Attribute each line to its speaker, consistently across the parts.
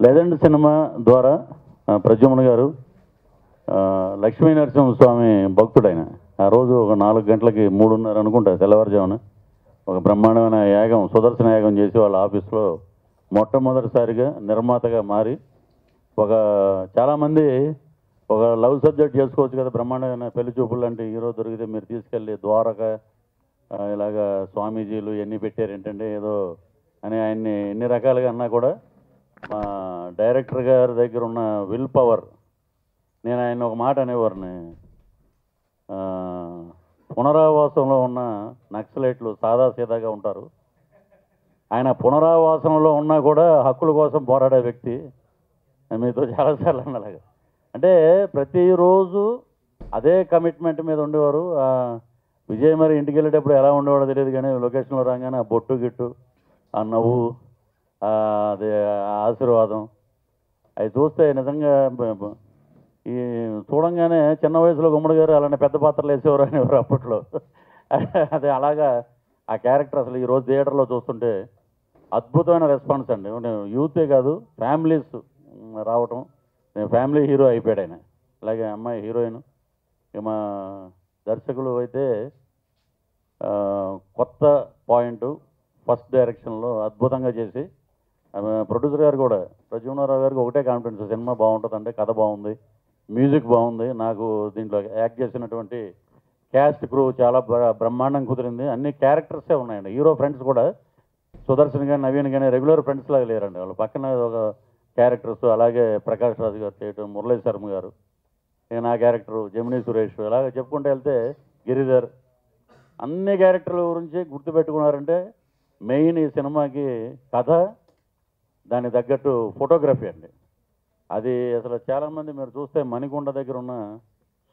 Speaker 1: Legend cinema ద్వారా ప్రద్యుమ్న గారు లక్ష్మీ నరసింహస్వామి భక్తుడైన ఆ రోజు ఒక 4 గంటలకి 3:30 అనుకుంటా తెల్లవారుజామున ఒక బ్రహ్మాండమైన యాగం సుదర్శన యాగం చేసి వాళ్ళ ఆఫీస్లో మొట్టమొదటిసారిగా నిర్మాతగా మారి ఒక చాలామంది ఒక లవ్ సబ్జెక్ట్ చేసుకోవచ్చు కదా, బ్రహ్మాండమైన పెళ్లి చూపులు లాంటి హీరో దొరికితే మీరు తీసుకెళ్ళి ద్వారక ఇలాగా స్వామీజీలు ఎన్ని పెట్టారు ఏంటంటే ఏదో అని ఆయన్ని ఎన్ని రకాలుగా అన్నా కూడా మా డైరెక్టర్ గారి దగ్గర ఉన్న విల్ పవర్. నేను ఆయన ఒక మాట అనేవారిని, పునరావాసంలో ఉన్న నక్సలైట్లు సాదాసీదాగా ఉంటారు, ఆయన పునరావాసంలో ఉన్నా కూడా హక్కుల కోసం పోరాడే వ్యక్తి. మీతో చాలాసార్లు అన్నలాగా అంటే ప్రతిరోజు అదే కమిట్మెంట్ మీద ఉండేవారు. విజయ్ మరి ఇంటికి వెళ్ళేటప్పుడు ఎలా ఉండేవాడో తెలియదు కానీ లొకేషన్లో రాగానే ఆ బొట్టు గిట్టు ఆ నవ్వు అదే ఆశీర్వాదం అవి చూస్తే నిజంగా ఈ చూడంగానే చిన్న వయసులో గుమ్మడి గారు అలానే పెద్ద పాత్రలు వేసేవారు అనేవారు అప్పట్లో. అదే అలాగా ఆ క్యారెక్టర్ అసలు ఈరోజు థియేటర్లో చూస్తుంటే అద్భుతమైన రెస్పాన్స్ అండి. యూతే కాదు ఫ్యామిలీస్ రావటం, నేను ఫ్యామిలీ హీరో అయిపోయాడు ఆయన. అలాగే అమ్మాయి హీరోయిన్. ఇక మా దర్శకులు అయితే కొత్త పాయింట్ ఫస్ట్ డైరెక్షన్లో అద్భుతంగా చేసి, ప్రొడ్యూసర్ గారు కూడా ప్రద్యుమ్నరావు గారికి ఒకటే కాన్ఫిడెన్స్, సినిమా బాగుంటుంది అంటే కథ బాగుంది, మ్యూజిక్ బాగుంది, నాకు దీంట్లో యాక్ట్ చేసినటువంటి క్యాస్ట్ క్రూ చాలా బ్రహ్మాండం కుదిరింది, అన్ని క్యారెక్టర్సే ఉన్నాయండి. హీరో ఫ్రెండ్స్ కూడా సుదర్శన్ కానీ నవీన్ కానీ రెగ్యులర్ ఫ్రెండ్స్ లాగా లేరండి, వాళ్ళు పక్కన ఒక క్యారెక్టర్స్. అలాగే ప్రకాష్ రాజు గారు చేయటం, మురళీ శర్మ గారు, ఇక నా క్యారెక్టరు జమినీ సురేష్, అలాగే చెప్పుకుంటూ వెళ్తే గిరిధర్, అన్ని క్యారెక్టర్ల గురించి గుర్తుపెట్టుకున్నారంటే మెయిన్ ఈ సినిమాకి కథ, దానికి తగ్గట్టు ఫోటోగ్రఫీ అండి. అది అసలు చాలామంది మీరు చూస్తే మణికొండ దగ్గర ఉన్న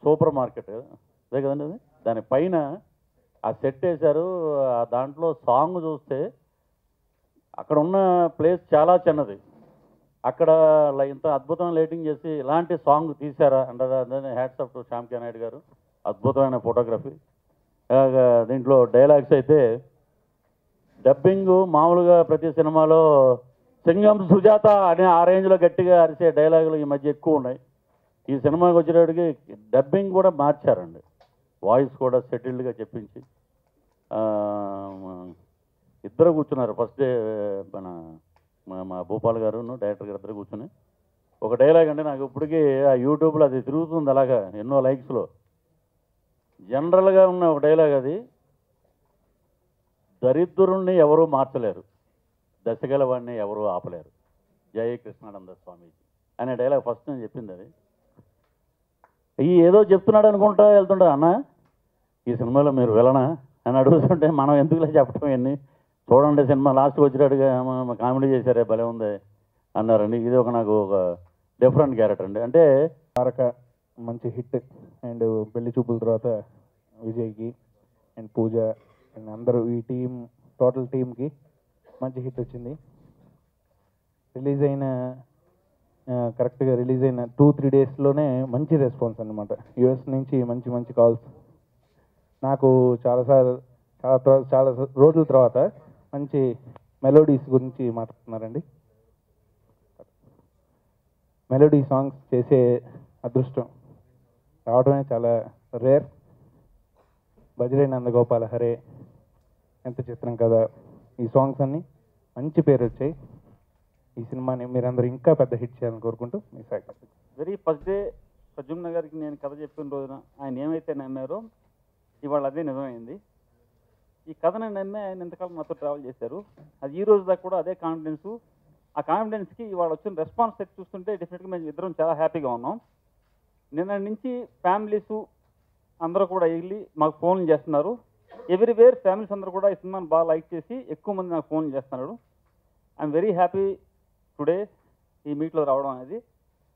Speaker 1: సూపర్ మార్కెట్ అదే కదండి, అది దానిపైన ఆ సెట్ వేశారు. దాంట్లో సాంగ్ చూస్తే అక్కడ ఉన్న ప్లేస్ చాలా చిన్నది, అక్కడ ఇంత అద్భుతమైన లైటింగ్ చేసి ఇలాంటి సాంగ్ తీశారా అంటే హ్యాట్స్ ఆఫ్ టు శ్యామ్ కే నాయుడు గారు. అద్భుతమైన ఫోటోగ్రఫీ. దీంట్లో డైలాగ్స్ అయితే డబ్బింగ్ మామూలుగా ప్రతి సినిమాలో సింగం సుజాత అనే ఆ రేంజ్లో గట్టిగా అరిసే డైలాగులు ఈ మధ్య ఎక్కువ ఉన్నాయి. ఈ సినిమాకి వచ్చేటప్పటికి డబ్బింగ్ కూడా మార్చారండి, వాయిస్ కూడా సెటిల్డ్గా చెప్పించి. ఇద్దరు కూర్చున్నారు ఫస్ట్ డే, మా భూపాల్ గారు డైరెక్టర్ గారు ఇద్దరు కూర్చుని ఒక డైలాగ్ అంటే నాకు ఇప్పటికీ ఆ యూట్యూబ్లో అది తిరుగుతుంది అలాగా ఎన్నో లైక్స్లో. జనరల్గా ఉన్న ఒక డైలాగ్ అది, దరిద్రుణ్ణి ఎవరూ మార్చలేరు, దశగల వాడిని ఎవరూ ఆపలేరు, జై కృష్ణానంద స్వామీజీ అనే డైలాగ్ ఫస్ట్ నేను చెప్పింది. అది ఈ ఏదో చెప్తున్నాడు అనుకుంటా వెళ్తుంటా, అన్న ఈ సినిమాలో మీరు వెళ్ళనా అని అడుగుతుంటే మనం ఎందుకులే చెప్పడం ఇవన్నీ, చూడండి సినిమా లాస్ట్కి వచ్చేటట్టుగా కామెడీ చేశారే భలే ఉంది అన్నారండి. ఇది నాకు ఒక డిఫరెంట్ క్యారెక్టర్ అండి. అంటే
Speaker 2: తారక మంచి హిట్, అండ్ పెళ్లి చూపుల తర్వాత విజయ్కి అండ్ పూజ అండ్ అందరూ ఈ టీం టోటల్ టీంకి మంచి హిట్ వచ్చింది. రిలీజ్ అయిన కరెక్ట్గా రిలీజ్ అయిన 2-3 డేస్లోనే మంచి రెస్పాన్స్ అనమాట. యూఎస్ నుంచి మంచి మంచి కాల్స్. నాకు చాలా రోజుల తర్వాత మంచి మెలోడీస్ గురించి మాట్లాడుతున్నారండి. మెలోడీ సాంగ్స్ చేసే అదృష్టం రావడమే చాలా రేర్. భజరే నందగోపాల హరే, ఎంత చిత్రం కదా, ఈ సాంగ్స్ అన్నీ మంచి పేరు వచ్చాయి. ఈ సినిమాని మీరందరూ ఇంకా పెద్ద హిట్ చేయాలని కోరుకుంటూ మీ Sai.
Speaker 3: Very first day Pradyumna గారికి నేను కథ చెప్పిన రోజున ఆయన ఏమైతే నమ్మారో ఇవాళ అదే నిజమైంది. ఈ కథని నమ్మే ఆయన ఎంతకాలం నాతో ట్రావెల్ చేశారు, అది ఈ రోజు దాకా కూడా అదే కాన్ఫిడెన్సు. ఆ కాన్ఫిడెన్స్కి ఇవాళ వచ్చిన రెస్పాన్స్ సెట్ చూస్తుంటే డెఫినెట్గా మేము ఇద్దరం చాలా హ్యాపీగా ఉన్నాం. నిన్న నుంచి ఫ్యామిలీసు అందరూ కూడా వెళ్ళి మాకు ఫోన్లు చేస్తున్నారు. ఎవ్రీవేర్ ఫ్యామిలీస్ అందరూ కూడా ఈ సినిమాని బాగా లైక్ చేసి ఎక్కువ మంది నాకు ఫోన్లు చేస్తున్నారు. ఐఎమ్ వెరీ హ్యాపీ టుడే ఈ మీట్లో రావడం అనేది.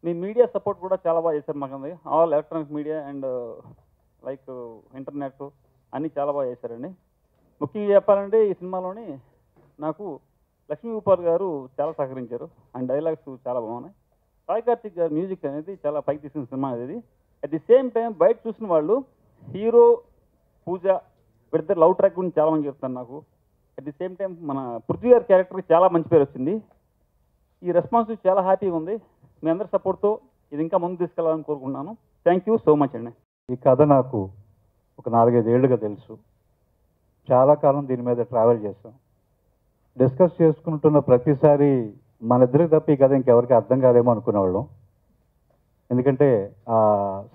Speaker 3: మీ మీడియా సపోర్ట్ కూడా చాలా బాగా చేశారు మాకు, all electronic media and like internet అన్నీ చాలా బాగా చేశారండి. ముఖ్యంగా చెప్పాలంటే ఈ సినిమాలోని నాకు లక్ష్మీ భూపాల్ గారు చాలా సహకరించారు, అండ్ డైలాగ్స్ చాలా బాగున్నాయి. సాయి కార్తిక్ గారు మ్యూజిక్ అనేది చాలా పైకి తీసిన సినిమా అనేది. అట్ ది సేమ్ టైం బయట చూసిన వాళ్ళు హీరో పూజ వీరిద్దరు లవ్ ట్రాక్ గురించి చాలా మంది చెప్తాను నాకు. అట్ ది సేమ్ టైం మన పృథ్వీ గారి క్యారెక్టర్కి చాలా మంచి పేరు వచ్చింది. ఈ రెస్పాన్స్ చాలా హ్యాపీగా ఉంది. మీ అందరి సపోర్ట్తో ఇది ఇంకా ముందు తీసుకెళ్ళాలని కోరుకుంటున్నాను. థ్యాంక్ యూ సో మచ్ అండి.
Speaker 4: ఈ కథ నాకు ఒక 4-5 ఏళ్ళుగా తెలుసు. చాలా కాలం దీని మీద ట్రావెల్ చేశాం. డిస్కస్ చేసుకుంటున్న ప్రతిసారి మన ఇద్దరికి తప్ప ఈ కథ ఇంకెవరికి అర్థం కాదేమో అనుకునేవాళ్ళం. ఎందుకంటే ఆ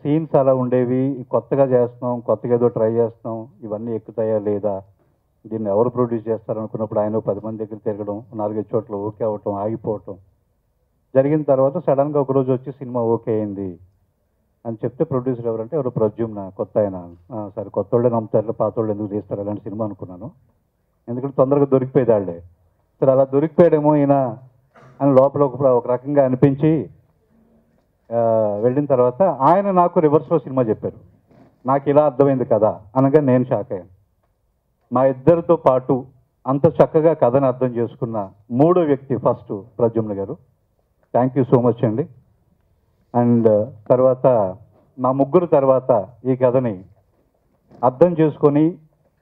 Speaker 4: సీన్స్ అలా ఉండేవి. కొత్తగా చేస్తున్నాం, కొత్తగా ఏదో ట్రై చేస్తున్నాం, ఇవన్నీ ఎక్కుతాయా లేదా, దీన్ని ఎవరు ప్రొడ్యూస్ చేస్తారు అనుకున్నప్పుడు ఆయన 10 మంది దగ్గర తిరగడం, 4-5 చోట్ల ఓకే అవ్వటం, ఆగిపోవటం జరిగిన తర్వాత సడన్గా ఒకరోజు వచ్చి సినిమా ఓకే అయింది అని చెప్తే ప్రొడ్యూసర్ ఎవరంటే ఎవరు ప్రద్యుమ్న, కొత్త ఆయన. సరే కొత్త వాళ్ళే నమ్ముతారు, పాత వాళ్ళు ఎందుకు తీస్తారు అలాంటి సినిమా అనుకున్నాను. ఎందుకంటే తొందరగా దొరికిపోయేది వాళ్ళే. సరే అలా దొరికిపోయాడేమో ఈయన అని లోపల ఒక రకంగా అనిపించి వెళ్ళిన తర్వాత ఆయన నాకు రివర్స్లో సినిమా చెప్పారు. నాకు ఇలా అర్థమైంది కదా అనగా నేను షాక్ అయ్యాను. మా ఇద్దరితో పాటు అంత చక్కగా కథను అర్థం చేసుకున్న మూడో వ్యక్తి ఫస్ట్ ప్రద్యుమ్న గారు. థ్యాంక్ యూ సో మచ్ అండి. అండ్ తర్వాత మా ముగ్గురు తర్వాత ఈ కథని అర్థం చేసుకొని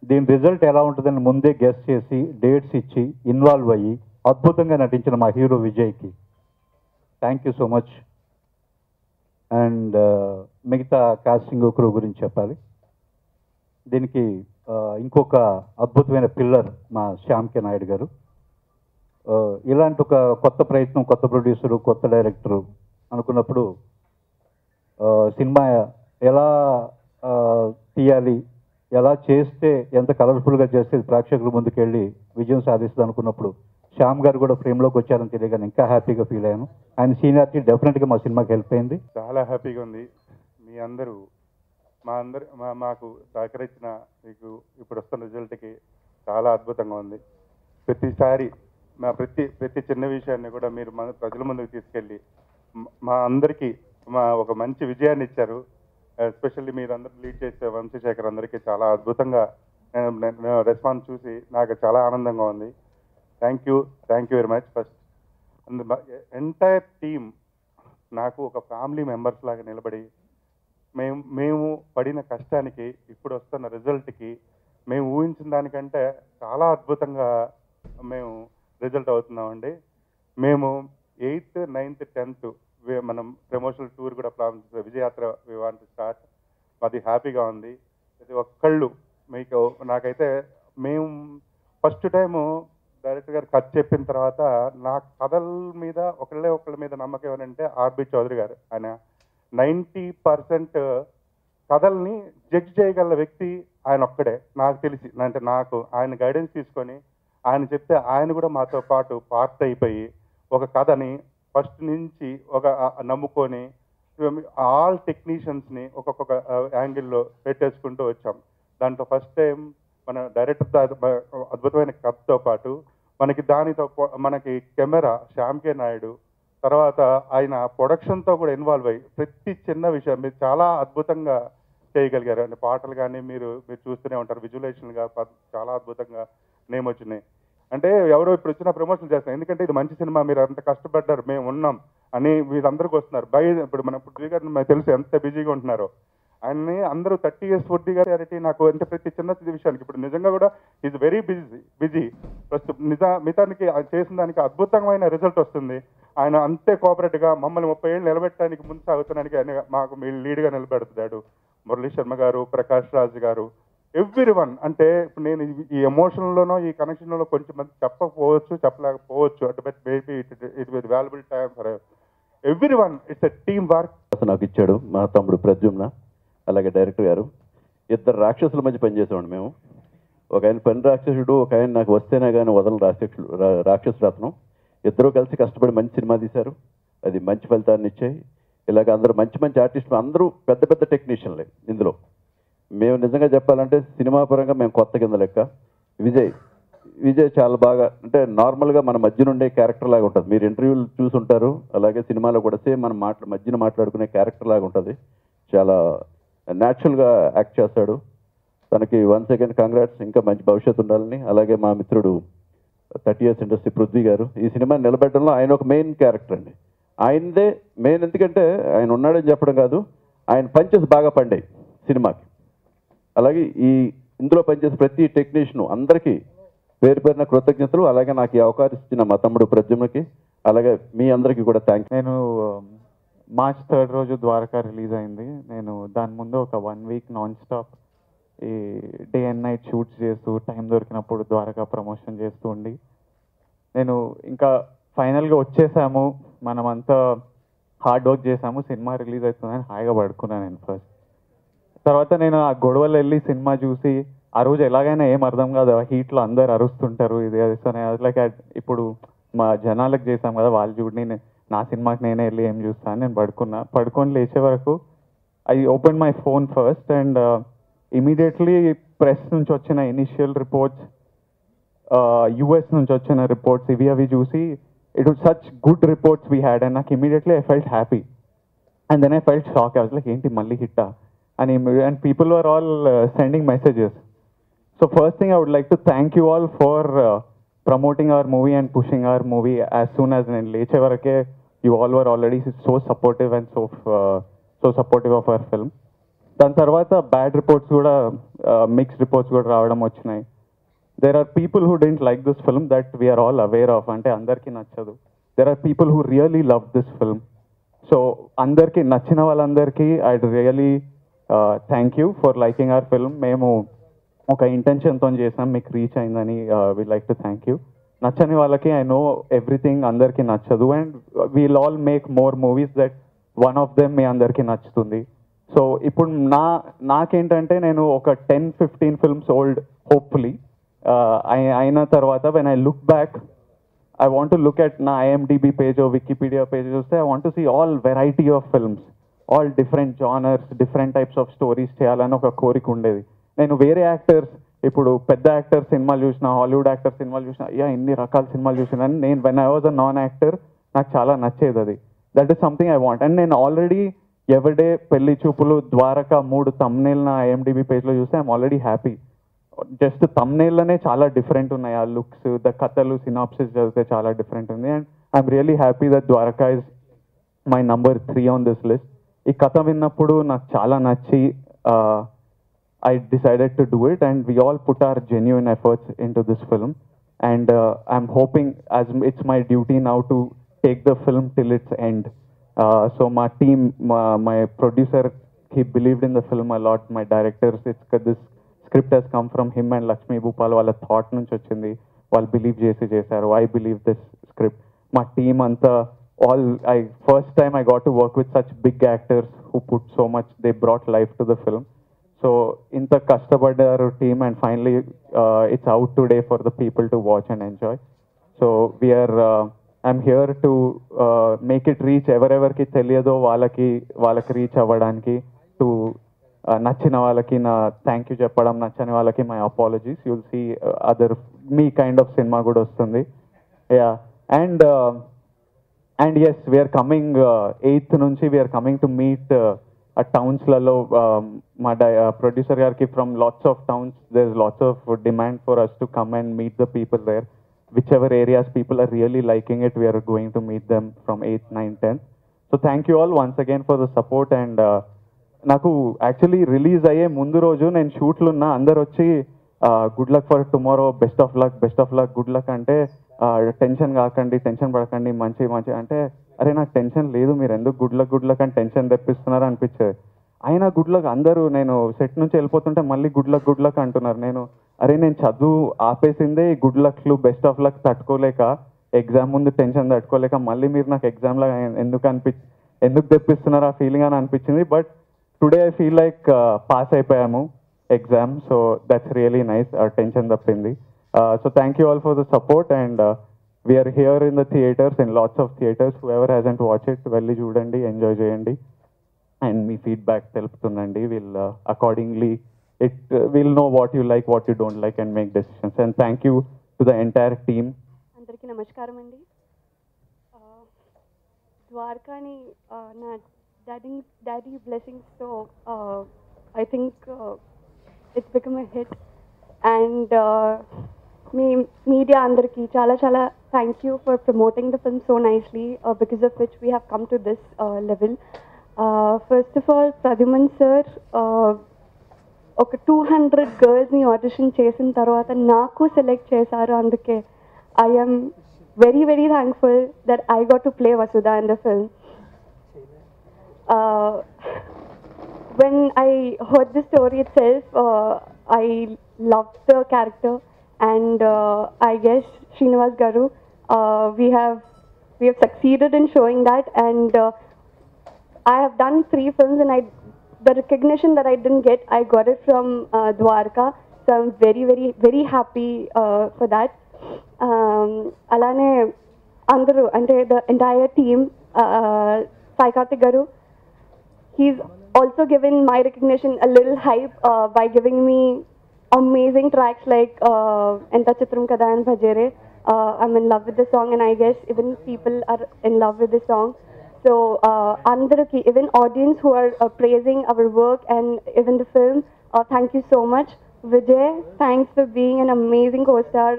Speaker 4: దీని రిజల్ట్ ఎలా ఉంటుందని ముందే గెస్ చేసి డేట్స్ ఇచ్చి ఇన్వాల్వ్ అయ్యి అద్భుతంగా నటించిన మా హీరో విజయ్కి thank you so much. And మిగతా కాస్టింగ్ క్రూ గురించి చెప్పాలి. దీనికి ఇంకొక అద్భుతమైన పిల్లర్ మా శ్యామ్ కే నాయుడు గారు. ఇలాంటి ఒక కొత్త ప్రయత్నం, కొత్త ప్రొడ్యూసరు, కొత్త డైరెక్టరు అనుకున్నప్పుడు సినిమా ఎలా తీయాలి, ఎలా చేస్తే ఎంత కలర్ఫుల్గా చేస్తే ప్రేక్షకుల ముందుకెళ్ళి విజయం సాధిస్తుంది అనుకున్నప్పుడు శ్యామ్ గారు కూడా ఫ్రేమ్లోకి వచ్చారని తెలియగానే ఇంకా హ్యాపీగా ఫీల్ అయ్యాను. ఆయన సీనియారిటీ డెఫినెట్గా మా సినిమాకి హెల్ప్ అయింది.
Speaker 5: చాలా హ్యాపీగా ఉంది. మీ అందరూ మాకు సహకరించిన మీకు ఇప్పుడు వస్తున్న రిజల్ట్కి చాలా అద్భుతంగా ఉంది. ప్రతిసారి మా ప్రతి చిన్న విషయాన్ని కూడా మీరు మన ప్రజల ముందుకు తీసుకెళ్ళి మా అందరికీ ఒక మంచి విజయాన్ని ఇచ్చారు. ఎస్పెషల్లీ మీరందరూ లీడ్ చేసే వంశీశేఖర్ అందరికీ చాలా అద్భుతంగా రెస్పాన్స్ చూసి నాకు చాలా ఆనందంగా ఉంది. Thank you very much. First entire team నాకు ఒక ఫ్యామిలీ మెంబర్స్ లాగా నిలబడి మేము పడిన కష్టానికి ఇప్పుడు వస్తున్న రిజల్ట్కి మేము ఊహించిన దానికంటే చాలా అద్భుతంగా మేము రిజల్ట్ అవుతున్నామండి. మేము 8th, 9th, 10th మనం ప్రమోషనల్ టూర్ కూడా ప్లాన్ చేస్తాం. విజయయాత్ర వి వాంట్ టు స్టార్ట్. అది హ్యాపీగా ఉంది. ప్రతి ఒక్కళ్ళు మీకు నాకైతే మేము ఫస్ట్ టైము డైరెక్టర్ గారు కథ చెప్పిన తర్వాత నా కథల మీద ఒకళ్ళ మీద నమ్మకం ఏమనంటే ఆర్బి చౌదరి గారు. ఆయన 90% కథల్ని జడ్జ్ చేయగల వ్యక్తి ఆయన ఒక్కడే నాకు తెలిసి. అంటే నాకు ఆయన గైడెన్స్ తీసుకొని ఆయన చెప్తే ఆయన కూడా మాతో పాటు పార్ట్ అయిపోయి ఒక కథని ఫస్ట్ నుంచి ఒక నమ్ముకొని ఆల్ టెక్నీషియన్స్ని ఒక్కొక్క యాంగిల్లో పెట్టేసుకుంటూ వచ్చాం. దాంట్లో ఫస్ట్ టైం మన డైరెక్టర్ అద్భుతమైన కథతో పాటు మనకి కెమెరా శ్యామ్ కే నాయుడు, తర్వాత ఆయన ప్రొడక్షన్తో కూడా ఇన్వాల్వ్ అయ్యి ప్రతి చిన్న విషయం మీరు చాలా అద్భుతంగా చేయగలిగారు. అంటే పాటలు కానీ మీరు చూస్తూనే ఉంటారు. విజువలైజేషన్గా చాలా అద్భుతంగా నేమ్ వచ్చినాయి. అంటే ఎవరో ఇప్పుడు వచ్చిన ప్రమోషన్ చేస్తున్నారు. ఎందుకంటే ఇది మంచి సినిమా, మీరు అంత కష్టపడ్డారు, మేము ఉన్నాం అని వీళ్ళందరికీ వస్తున్నారు. ఇప్పుడు మన పుట్టి గారు మనకు తెలుసు ఎంత బిజీగా ఉంటున్నారో. ఆయన్ని అందరూ 30 years ఫుడ్ గారి నాకు అంటే ప్రతి చిన్న విషయానికి ఇప్పుడు నిజంగా కూడా ఈజ్ వెరీ బిజీ. ప్రస్తుతం మితానికి చేసిన దానికి అద్భుతమైన రిజల్ట్ వస్తుంది. ఆయన అంతే కోఆపరేటివ్గా మమ్మల్ని 30 ఏళ్ళు నిలబెట్టడానికి ముందు సాగుతానికి ఆయన మాకు లీడ్గా నిలబెడుతున్నాడు. మురళీ శర్మ గారు, ప్రకాష్ రాజ్ గారు, ఎవ్రీవన్. అంటే ఇప్పుడు నేను ఈ ఎమోషన్లోనో ఈ కనెక్షన్లో కొంచెం మంది చెప్పలేకపోవచ్చు. అంటే but maybe it with valuable time for everyone. It's a team work.
Speaker 1: నాకు ఇచ్చాడు మా తమ్ముడు ప్రద్యుమ్న, అలాగే డైరెక్టర్ గారు. ఇద్దరు రాక్షసుల మధ్య పనిచేసామండి మేము. ఒక ఆయన పని రాక్షసుడు, ఒక ఆయన నాకు వస్తేనే కానీ వదలని రాక్షసుడు అతను. ఇద్దరూ కలిసి కష్టపడి మంచి సినిమా తీశారు. అది మంచి ఫలితాన్ని ఇచ్చాయి. ఇలాగ అందరూ మంచి ఆర్టిస్టులు, అందరూ పెద్ద టెక్నీషియన్లే ఇందులో. మేము నిజంగా చెప్పాలంటే సినిమా పరంగా మేము కొత్త కింద లెక్క. విజయ్ చాలా బాగా, అంటే నార్మల్గా మన మధ్య నుండే క్యారెక్టర్ లాగా ఉంటుంది. మీరు ఇంటర్వ్యూలు చూసుంటారు, అలాగే సినిమాలో కూడా సేమ్ మనం మధ్యన మాట్లాడుకునే క్యారెక్టర్ లాగా ఉంటుంది. చాలా న్యాచురల్గా యాక్ట్ చేస్తాడు. తనకి వన్స్ అగైన్ కంగ్రాట్స్, ఇంకా మంచి భవిష్యత్తు ఉండాలని. అలాగే మా మిత్రుడు 30 years ఇండస్ట్రీ పృథ్వీ గారు, ఈ సినిమా నిలబెట్టడంలో ఆయన ఒక మెయిన్ క్యారెక్టర్ అండి. ఆయనదే మెయిన్. ఎందుకంటే ఆయన ఉన్నాడని చెప్పడం కాదు, ఆయన పంచెస్ బాగా పండాయి సినిమాకి. అలాగే ఇందులో పనిచేసే ప్రతి టెక్నీషియను అందరికీ పేరు పేరున కృతజ్ఞతలు. అలాగే నాకు ఈ అవకాశం ఇచ్చిన మా తమ్ముడు ప్రద్యుమ్నకి, అలాగే మీ అందరికీ కూడా థ్యాంక్
Speaker 2: నేను మార్చ్ 3 రోజు ద్వారకా రిలీజ్ అయింది. నేను దాని ముందు ఒక 1 వీక్ నాన్ స్టాప్ ఈ డే అండ్ నైట్ షూట్స్ చేస్తూ టైం దొరికినప్పుడు ద్వారకా ప్రమోషన్ చేస్తూ ఉండి నేను ఇంకా ఫైనల్గా వచ్చేసాము, మనమంతా హార్డ్ వర్క్ చేసాము, సినిమా రిలీజ్ అవుతుందని హాయిగా పడుకున్నాను నేను ఫస్ట్. తర్వాత నేను ఆ గొడవలు వెళ్ళి సినిమా చూసి ఆ రోజు ఎలాగైనా ఏం అర్థం కాదు, హీట్లో అందరు అరుస్తుంటారు, ఇది అది. సో నేను లైక్ ఇప్పుడు మా జనాలకు చేసాం కదా, వాళ్ళు చూడండి నా సినిమాకి నేనే వెళ్ళి ఏం చూస్తాను. నేను పడుకొని లేచే వరకు I open my phone first and immediately press నుంచి వచ్చిన ఇనిషియల్ రిపోర్ట్స్, యుఎస్ నుంచి వచ్చిన రిపోర్ట్స్ ఇవి అవి చూసి it was such good reports we had and నాకు immediately I felt happy and then I felt shock. I was like ఏంటి మళ్ళీ హిట్టా అని. And people were all sending messages. So first thing I would like to thank you all for promoting our movie and pushing our movie as soon as in leche varake you all were already so supportive and so supportive of our film. Dan tarvata bad reports kuda mixed reports kuda raavadam vachinai. There are people who didn't like this film that we are all aware of, ante andarki nachadu. There are people who really loved this film. So andarki nachina vallandarki I'd really thank you for liking our film. Memu ఒక ఇంటెన్షన్తో చేసాం, మీకు reach అయిందని we like to thank you. నచ్చని వాళ్ళకి I know everything అందరికీ నచ్చదు and we'll all make more movies that one of them మీ అందరికీ నచ్చుతుంది. సో ఇప్పుడు నాకేంటంటే నేను ఒక 10-15 ఫిల్మ్స్ ఓల్డ్ హోప్ఫుల్లీ అయిన తర్వాత when I look back I want to look at నా IMDb పేజ్ వికీపీడియా పేజ్ చూస్తే I want to see all variety of films, all different genres, different types of stories చేయాలని ఒక కోరిక ఉండేది. నేను వేరే యాక్టర్స్ ఇప్పుడు పెద్ద యాక్టర్ సినిమాలు చూసిన, హాలీవుడ్ యాక్టర్ సినిమాలు చూసిన, ఇన్ని రకాల సినిమాలు చూసినాను. నేను when I was a non actor నాకు చాలా నచ్చేది అది. That is something I want. And నేను ఆల్రెడీ ఎవడే, పెళ్లి చూపులు, ద్వారకా 3 thumbnail నా IMDb పేజ్లో చూస్తే ఐఎమ్ ఆల్రెడీ హ్యాపీ. జస్ట్ thumbnailలోనే చాలా డిఫరెంట్ ఉన్నాయి, ఆ లుక్స్, ద కథలు, సినాప్సిస్ చదివితే చాలా డిఫరెంట్ ఉంది. And I'm really happy that Dwaraka is my number 3 on this list. ఈ కథ విన్నప్పుడు నాకు చాలా నచ్చి I decided to do it and we all put our genuine efforts into this film and I'm hoping as it's my duty now to take the film till its end. So my team, my producer, he believed in the film a lot. My directors, this script has come from him and Lakshmi Bhupal. Wala thought nunchi vachindi, వాళ్ళు believe చేశారు. I believe this script. My team anta first time I got to work with such big actors who put so much, they brought life to the film. So inta kashtabadaru team and finally it's out today for the people to watch and enjoy. So we are I'm here to make it reach ఎవరెవరికి తెలియదో వాళ్ళకి reach అవ్వడానికి, to నచ్చిన వాళ్ళకి నా thank you చెప్పడం, నచ్చని వాళ్ళకి my apologies. You'll see other me kind of cinema కూడా వస్తుంది. Yeah and as we're coming 8th నుంచి వీఆర్ కమింగ్ టు మీట్ ఆ టౌన్స్లలో. మా ప్రొడ్యూసర్ గారికి from lots of towns there is lots of demand for us to come and meet the people there. Whichever areas people are really liking it, we're going to meet them from 8th, 9th, 10th. So thank you all once again for the support. And నాకు actually release అయ్యే ముందు రోజు నేను షూట్లు ఉన్నా, అందరు వచ్చి good luck for tomorrow, best of luck, good luck అంటే టెన్షన్ కాకండి, టెన్షన్ పడకండి, మంచి అంటే అరే నాకు టెన్షన్ లేదు, మీరు ఎందుకు గుడ్ లక్ అని టెన్షన్ తెప్పిస్తున్నారు అనిపించేది. అయినా గుడ్ లక్ అందరూ, నేను సెట్ నుంచి వెళ్ళిపోతుంటే మళ్ళీ గుడ్ లక్ అంటున్నారు. నేను చదువు ఆపేసిందే గుడ్ లక్లు, బెస్ట్ ఆఫ్ లక్ తట్టుకోలేక, ఎగ్జామ్ ముందు టెన్షన్ తట్టుకోలేక, మళ్ళీ మీరు నాకు ఎగ్జామ్లో ఎందుకు తెప్పిస్తున్నారు ఆ ఫీలింగ్ అని అనిపించింది. But today I feel like pass అయిపోయాము exam. So that's really nice, tension తప్పింది. So thank you all for the support and we are here in the theaters, in lots of theaters. Whoever hasn't watched it, velli chudandi, enjoy cheyandi and me feedback telputunandi. We'll accordingly we'll know what you like, what you don't like and make decisions. And thank you to the entire team.
Speaker 6: Andariki namaskaram andi. Dwarkani na daddy blessings, so I think it's become a hit. And me media అందరికీ చాలా thank you for promoting the film so nicely, because of which we have come to this level. First of all Pradyuman sir ఒక 200 గర్ల్స్ని audition చేసిన తర్వాత నాకు select చేశారు. అందుకే I'm very, very thankful that I got to play Vasudha in the film. When I heard the story itself, I loved the character, and I guess Srinivas Garu, we have succeeded in showing that, and I have done 3 films, and the recognition that I didn't get, I got it from Dwarka, so I'm very, very, very happy for that. Alane Andaru, ante the entire team, Sai Karthik Garu, he's also given my recognition a little hype by giving me amazing tracks like Enta Chitram Kada and Bhajere. I'm in love with the song, and I guess even people are in love with the song. So, Andaraki, even audience who are praising our work and even the film, thank you so much. Vijay, thanks for being an amazing co-star.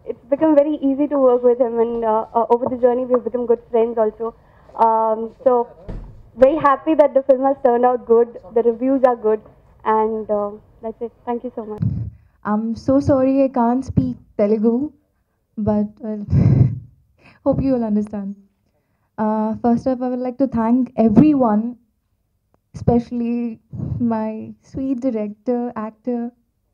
Speaker 6: It's become very easy to work with him, and over the journey we've become good friends also. So, very happy that the film has turned out good. The reviews are good, and that's it. Thank you so much.
Speaker 7: I'm so sorry I can't speak Telugu, but hope you will understand. First up, I would like to thank everyone, especially my sweet director, actor,